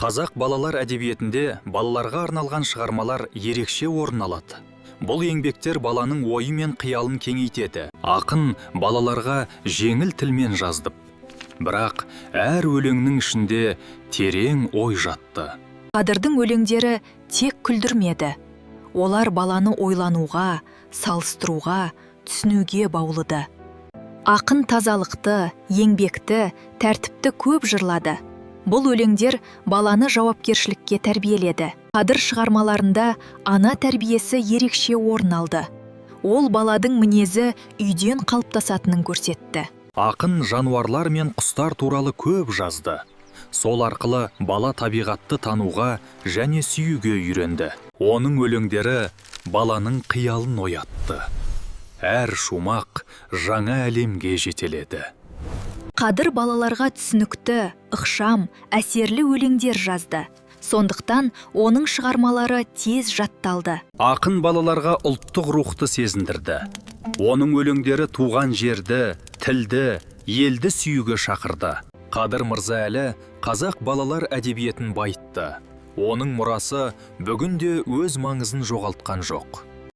Қазақ балалар әдебиетінде балаларға арналған шығармалар ерекше орын алады. Бұл еңбектер баланың ойы мен қиялын кеңейтеді. Ақын балаларға жеңіл тілмен жазды. Бірақ әр өлеңнің ішінде терең ой жатты. Қадырдың өлеңдері тек күлдірмеді. Олар баланы ойлануға, салыстыруға, түсінуге баулыды. Ақын тазалықты, еңбекті, тәртіпті көп жырлады. Бұл өлеңдер баланы жауапкершілікке тәрбиеледі. Қадыр шығармаларында ана тәрбиесі ерекше орын алды. Ол баладың мінезі үйден қалыптасатынын көрсетті. Ақын жануарлар мен құстар туралы көп жазды. Сол арқылы бала табиғатты тануға және сүюге үйренді. Оның өлеңдері баланың қиялын оятты. Әр шумақ жаңа әлемге жетеледі. Қадыр балаларға түсінікті, ықшам, әсерлі өлеңдер жазды. Сондықтан оның шығармалары тез жатталды. Ақын балаларға ұлттық рухты сезіндірді. Оның өлеңдері туған жерді, тілді, елді сүюге шақырды. Қадыр Мырза әлі қазақ балалар әдебиетін байытты. Оның мұрасы бүгінде өз маңызын жоғалтқан жоқ.